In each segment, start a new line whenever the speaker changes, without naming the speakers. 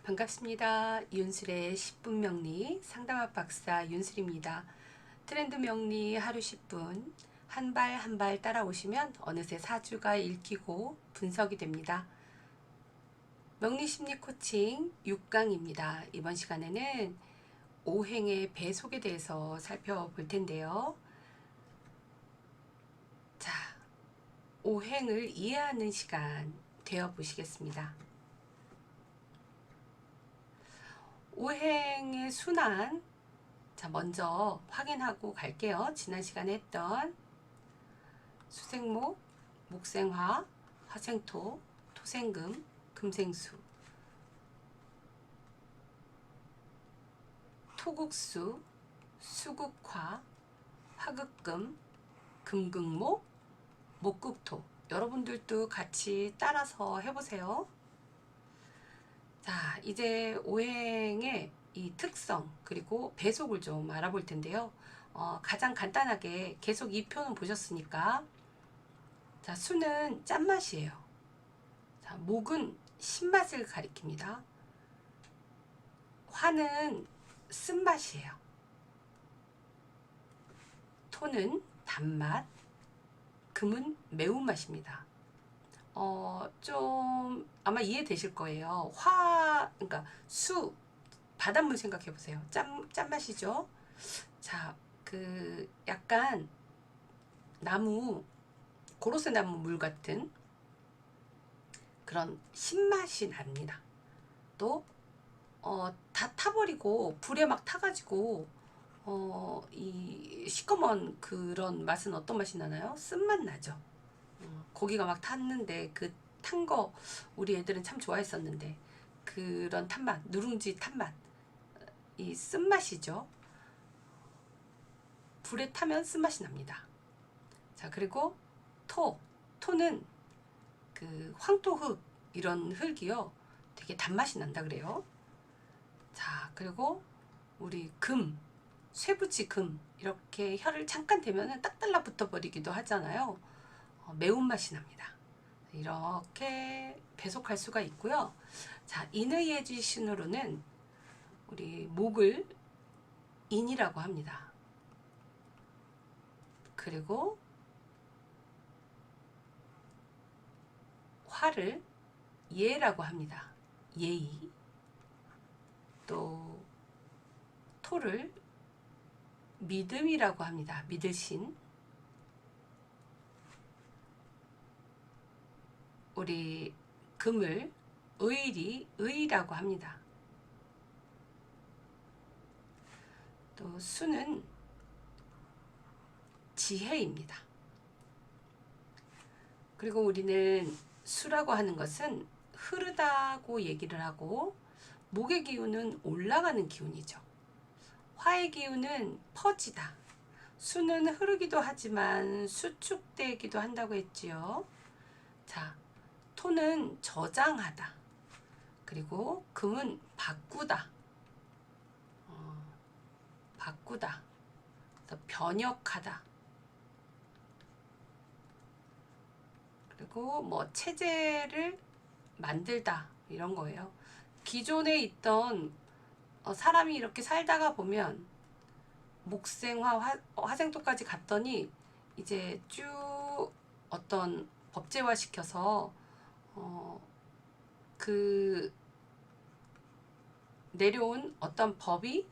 반갑습니다. 윤술의 10분 명리 상담학 박사 윤술입니다. 트렌드 명리 하루 10분 한 발 한 발 따라오시면 어느새 4주가 읽히고 분석이 됩니다. 명리 심리 코칭 6강입니다. 이번 시간에는 오행의 배속에 대해서 살펴볼 텐데요. 자, 오행을 이해하는 시간 되어 보시겠습니다. 오행의 순환, 자 먼저 확인하고 갈게요. 지난 시간에 했던 수생목, 목생화, 화생토, 토생금, 금생수, 토국수, 수국화, 화극금, 금극목, 목극토. 여러분들도 같이 따라서 해보세요. 자, 이제 오행의 이 특성 그리고 배속을 좀 알아볼 텐데요. 가장 간단하게 계속 이 표는 보셨으니까, 자, 수는 짠맛이에요. 자, 목은 신맛을 가리킵니다. 화는 쓴맛이에요. 토는 단맛, 금은 매운맛입니다. 좀 아마 이해되실 거예요. 그러니까 수, 바닷물 생각해 보세요. 짠맛이죠. 자, 약간 나무, 고로쇠나무 물 같은 그런 신맛이 납니다. 또, 다 타버리고, 불에 막 타가지고, 이 시커먼 그런 맛은 어떤 맛이 나나요? 쓴맛 나죠. 고기가 막 탔는데 그 탄 거 우리 애들은 참 좋아했었는데 그런 탄맛, 누룽지 탄맛, 이 쓴맛이죠. 불에 타면 쓴맛이 납니다. 자, 그리고 토는 그 황토흙 이런 흙이요 되게 단맛이 난다 그래요. 자, 그리고 우리 쇠붙이 금 이렇게 혀를 잠깐 대면은 딱 달라붙어 버리기도 하잖아요. 매운맛이 납니다. 이렇게 배속할 수가 있고요. 자, 인의예지신으로는 우리 목을 인이라고 합니다. 그리고 화를 예라고 합니다. 예의. 또 토를 믿음이라고 합니다. 믿으신. 우리 금을 의라고 합니다. 또 수는 지혜입니다. 그리고 우리는 수라고 하는 것은 흐르다고 얘기를 하고, 목의 기운은 올라가는 기운이죠. 화의 기운은 퍼지다. 수는 흐르기도 하지만 수축되기도 한다고 했지요. 자, 토는 저장하다. 그리고 금은 바꾸다. 바꾸다. 변혁하다. 그리고 뭐 체제를 만들다 이런 거예요. 기존에 있던 사람이 이렇게 살다가 보면 목생화, 화생토까지 갔더니 이제 쭉 어떤 법제화 시켜서 그 내려온 어떤 법이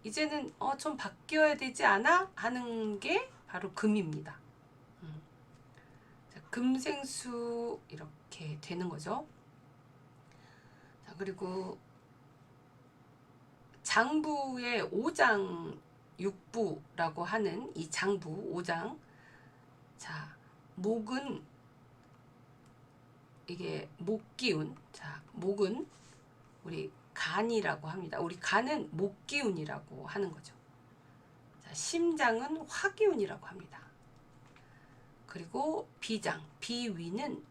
이제는 좀 바뀌어야 되지 않아? 하는 게 바로 금입니다. 금생수 이렇게 되는 거죠. 자, 그리고 장부의 오장 육부라고 하는 이 장부 오장. 자, 목은 이게 목기운. 자, 목은 우리 간이라고 합니다. 우리 간은 목기운이라고 하는 거죠. 자, 심장은 화기운이라고 합니다. 그리고 비위는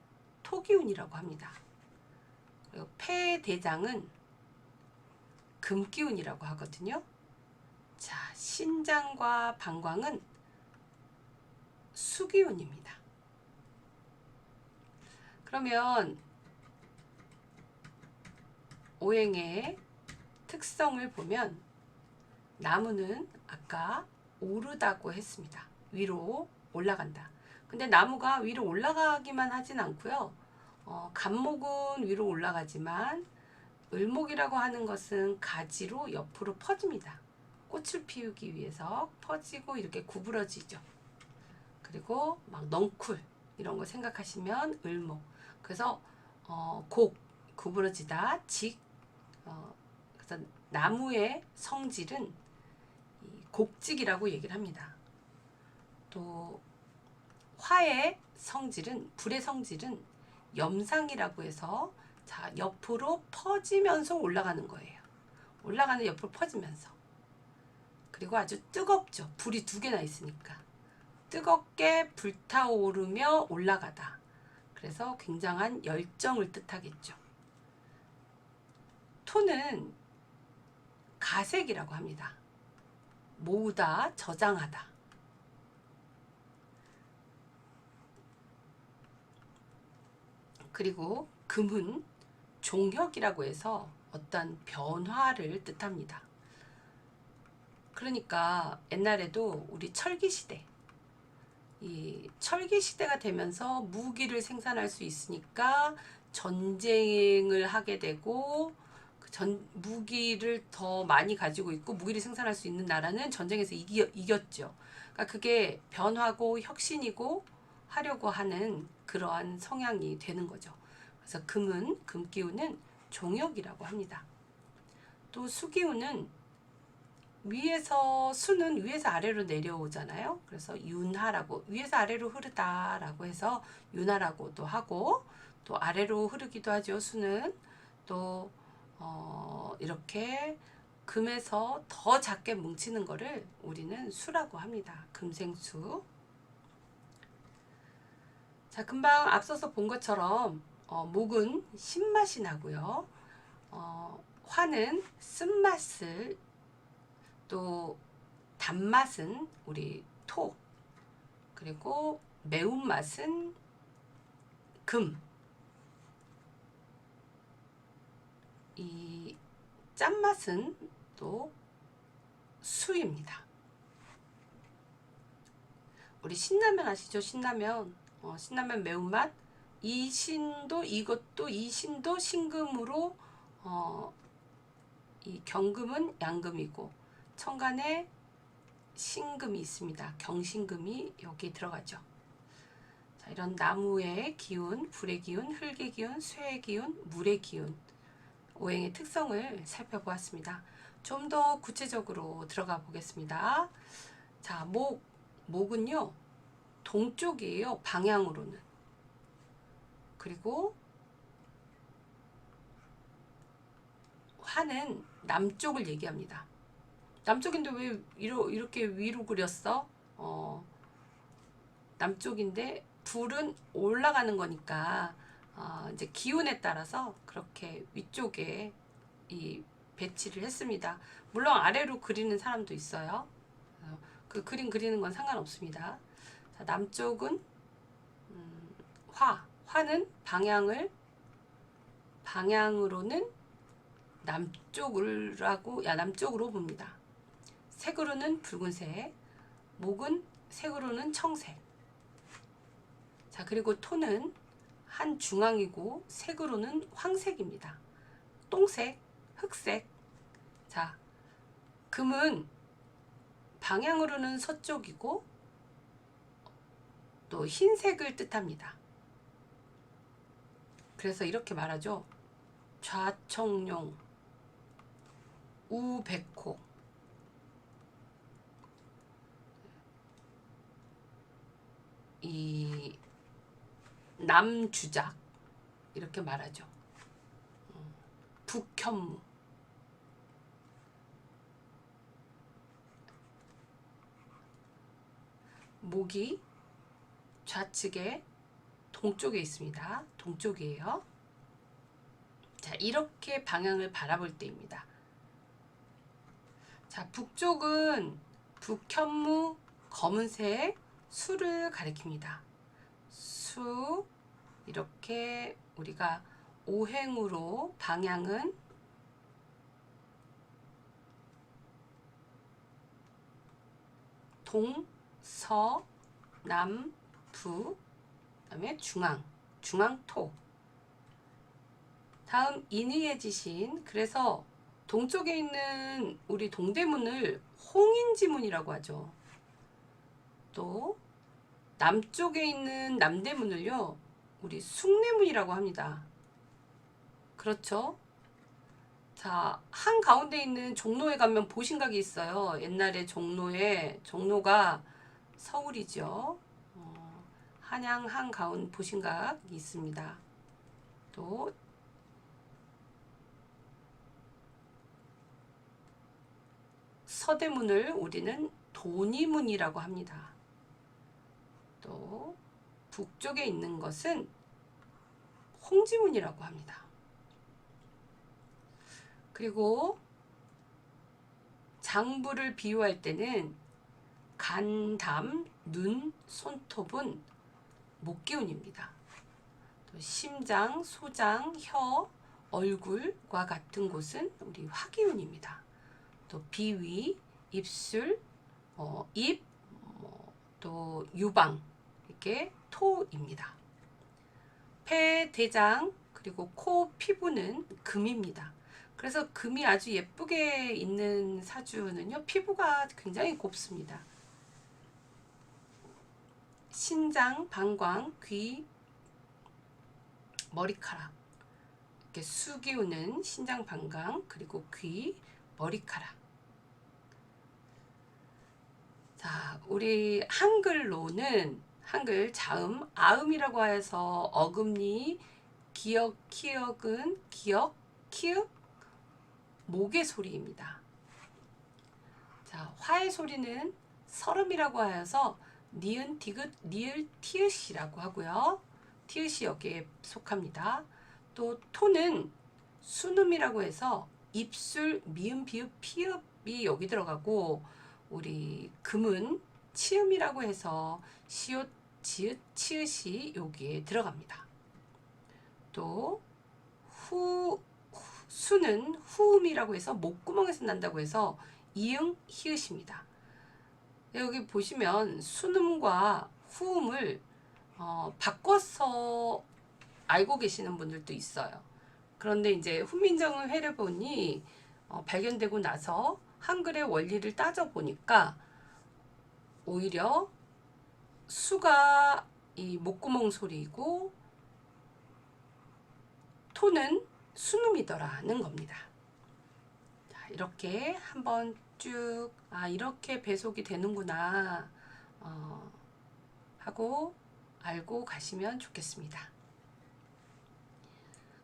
토기운이라고 합니다. 그리고 폐대장은 금기운이라고 하거든요. 자, 신장과 방광은 수기운입니다. 그러면 오행의 특성을 보면 나무는 아까 오르다고 했습니다. 위로 올라간다. 근데 나무가 위로 올라가기만 하진 않고요. 갑목은 위로 올라가지만 을목이라고 하는 것은 가지로 옆으로 퍼집니다. 꽃을 피우기 위해서 퍼지고 이렇게 구부러지죠. 그리고 막 넝쿨 이런 거 생각하시면 을목. 그래서 곡 구부러지다 직. 그래서 나무의 성질은 이 곡직이라고 얘기를 합니다. 또 화의 성질은 불의 성질은 염상이라고 해서 자 옆으로 퍼지면서 올라가는 거예요. 올라가는 옆으로 퍼지면서. 그리고 아주 뜨겁죠. 불이 두 개나 있으니까. 뜨겁게 불타오르며 올라가다. 그래서 굉장한 열정을 뜻하겠죠. 토는 가색이라고 합니다. 모으다, 저장하다. 그리고 금은 종혁이라고 해서 어떤 변화를 뜻합니다. 그러니까 옛날에도 우리 철기시대, 이 철기시대가 되면서 무기를 생산할 수 있으니까 전쟁을 하게 되고 무기를 더 많이 가지고 있고 무기를 생산할 수 있는 나라는 전쟁에서 이겼죠. 그러니까 그게 변화고 혁신이고 하려고 하는 그러한 성향이 되는 거죠. 그래서 금기운은 종혁이라고 합니다. 또 수기운은 수는 위에서 아래로 내려오잖아요. 그래서 윤하라고 위에서 아래로 흐르다라고 해서 윤하라고도 하고 또 아래로 흐르기도 하죠. 수는 또 이렇게 금에서 더 작게 뭉치는 거를 우리는 수라고 합니다. 금생수. 자, 금방 앞서서 본 것처럼 목은 신맛이 나고요. 화는 쓴맛을, 또 단맛은 우리 토, 그리고 매운맛은 금, 이 짠맛은 또 수입니다. 우리 신라면 아시죠? 신라면. 신라면 매운맛. 이 신도 신금으로 이 경금은 양금이고 천간에 신금이 있습니다. 경신금이 여기 들어가죠. 자, 이런 나무의 기운, 불의 기운, 흙의 기운, 쇠의 기운, 물의 기운, 오행의 특성을 살펴보았습니다. 좀 더 구체적으로 들어가 보겠습니다. 자, 목은요, 동쪽이에요. 방향으로는. 그리고 화는 남쪽을 얘기합니다. 남쪽인데 왜 이렇게 위로 그렸어? 남쪽인데 불은 올라가는 거니까 이제 기운에 따라서 그렇게 위쪽에 이 배치를 했습니다. 물론 아래로 그리는 사람도 있어요. 그 그림 그리는 건 상관없습니다. 자, 남쪽은 화는 방향으로는 남쪽으로 봅니다. 색으로는 붉은색, 목은 색으로는 청색. 자, 그리고 토는 한 중앙이고 색으로는 황색입니다. 똥색, 흑색. 자, 금은 방향으로는 서쪽이고 또 흰색을 뜻합니다. 그래서 이렇게 말하죠. 좌청룡, 우백호. 이 남주작 이렇게 말하죠. 북현무. 목이 좌측에 동쪽에 있습니다. 동쪽이에요. 자, 이렇게 방향을 바라볼 때입니다. 자, 북쪽은 북현무, 검은색, 수를 가리킵니다. 수, 이렇게 우리가 오행으로 방향은 동, 서, 남, 부, 그다음에 중앙, 중앙토. 다음 인의의 지신. 그래서 동쪽에 있는 우리 동대문을 홍인지문이라고 하죠. 또 남쪽에 있는 남대문을요, 우리 숭례문이라고 합니다. 그렇죠? 자, 한 가운데 있는 종로에 가면 보신각이 있어요. 옛날에 종로가 서울이죠. 한양 한가운 보신각이 있습니다. 또 서대문을 우리는 돈이문이라고 합니다. 또 북쪽에 있는 것은 홍지문이라고 합니다. 그리고 장부를 비유할 때는 간, 담, 눈, 손톱은 목기운입니다. 또 심장, 소장, 혀, 얼굴과 같은 곳은 우리 화기운입니다. 또 비위, 입술, 입, 또 유방, 이렇게 토입니다. 폐, 대장, 그리고 코, 피부는 금입니다. 그래서 금이 아주 예쁘게 있는 사주는요, 피부가 굉장히 곱습니다. 신장, 방광, 귀, 머리카락, 이렇게 수기우는 신장, 방광, 그리고 귀, 머리카락. 자, 우리 한글로는 한글 자음, 아음이라고 해서 어금니, 기역, 키역은 기역, 키읔, 목의 소리입니다. 자, 화의 소리는 설음이라고 하여서 니은, 디귿, 리을, 티읕이라고 하고요. 티읕이 여기에 속합니다. 또 토는 순음이라고 해서 입술, 미음, 비읍, 피읍이 여기 들어가고, 우리 금은 치음이라고 해서 시옷, 지읒, 치읓이 여기에 들어갑니다. 또 수는 후음이라고 해서 목구멍에서 난다고 해서 이응, 히읗입니다. 여기 보시면 순음과 후음을 바꿔서 알고 계시는 분들도 있어요. 그런데 이제 훈민정음 회례본이 발견되고 나서 한글의 원리를 따져보니까 오히려 수가 이 목구멍 소리이고 토는 순음이더라는 겁니다. 자, 이렇게 한번 쭉 이렇게 배속이 되는구나 하고 알고 가시면 좋겠습니다.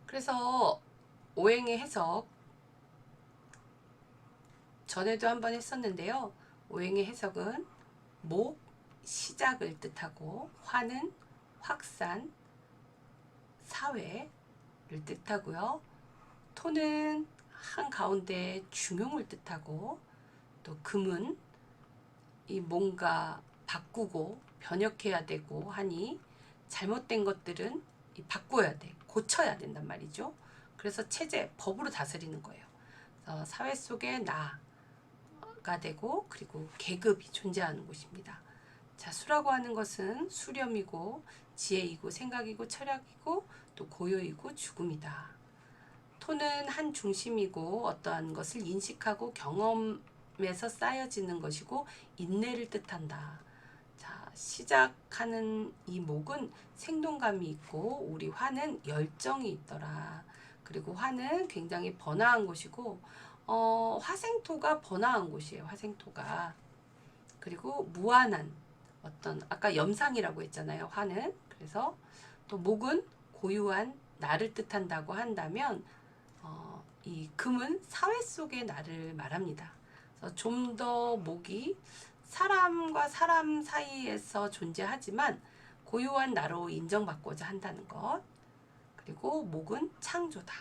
그래서 오행의 해석 전에도 한번 했었는데요. 오행의 해석은 목, 시작을 뜻하고, 화는 확산, 사회를 뜻하고요. 토는 한가운데 중용을 뜻하고, 또 금은 이 뭔가 바꾸고 변혁해야 되고 하니 잘못된 것들은 바꿔야 돼, 고쳐야 된단 말이죠. 그래서 체제, 법으로 다스리는 거예요. 그래서 사회 속에 나가 되고, 그리고 계급이 존재하는 곳입니다. 자, 수라고 하는 것은 수렴이고 지혜이고 생각이고 철학이고 또 고요이고 죽음이다. 토는 한 중심이고 어떠한 것을 인식하고 경험에서 쌓여지는 것이고 인내를 뜻한다. 자, 시작하는 이 목은 생동감이 있고 우리 화는 열정이 있더라. 그리고 화는 굉장히 번화한 곳이고 화생토가 번화한 곳이에요. 화생토가. 그리고 무한한 어떤 아까 염상이라고 했잖아요. 화는. 그래서 또 목은 고유한 나를 뜻한다고 한다면 이 금은 사회 속의 나를 말합니다. 그래서 좀 더 목이 사람과 사람 사이에서 존재하지만 고유한 나로 인정받고자 한다는 것. 그리고 목은 창조다.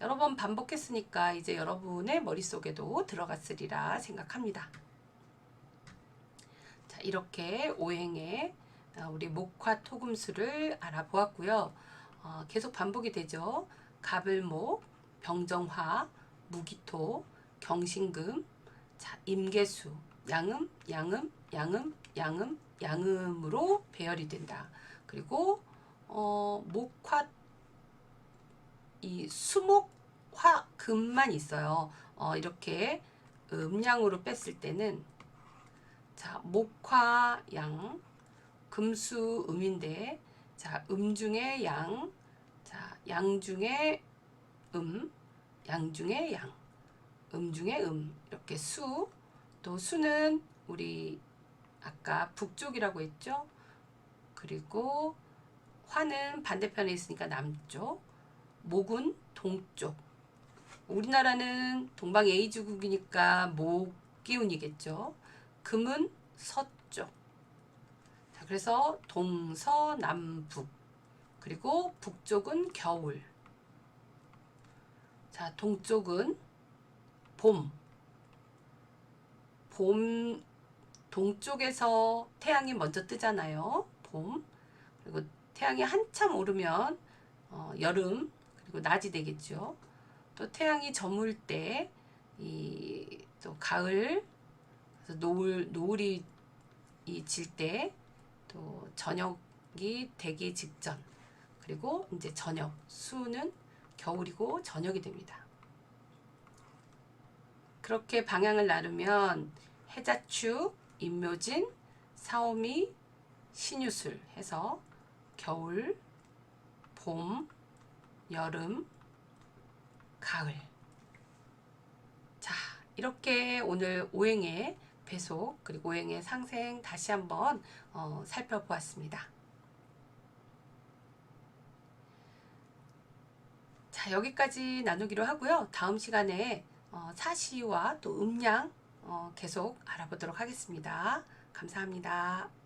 여러 번 반복했으니까 이제 여러분의 머릿속에도 들어갔으리라 생각합니다. 자, 이렇게 오행의 우리 목화 토금수를 알아보았고요. 계속 반복이 되죠. 갑을목, 병정화, 무기토, 경신금, 자, 임계수, 양음, 양음, 양음, 양음, 양음으로 배열이 된다. 그리고 목화 이 수목화금만 있어요. 이렇게 음양으로 뺐을 때는 자 목화양 금수음인데 자 음 중에 양, 자 양 중에 양 중에 양, 음 중에 이렇게 수, 또 수는 우리 아까 북쪽이라고 했죠. 그리고 화는 반대편에 있으니까 남쪽, 목은 동쪽. 우리나라는 동방 A주국이니까 목 기운이겠죠. 금은 서쪽. 자, 그래서 동서남북. 그리고 북쪽은 겨울. 자, 동쪽은 봄. 봄 동쪽에서 태양이 먼저 뜨잖아요. 봄. 그리고 태양이 한참 오르면 여름. 그리고 낮이 되겠죠. 또 태양이 저물 때 이 또 가을, 그래서 노을이 질 때 또 저녁이 되기 직전, 그리고 이제 저녁 수는 겨울이고 저녁이 됩니다. 그렇게 방향을 나누면 해자축, 임묘진, 사오미, 신유술 해서 겨울, 봄, 여름, 가을. 자, 이렇게 오늘 오행의 배속 그리고 오행의 상생 다시 한번 살펴보았습니다. 자, 여기까지 나누기로 하고요. 다음 시간에 사시와 또 음양 계속 알아보도록 하겠습니다. 감사합니다.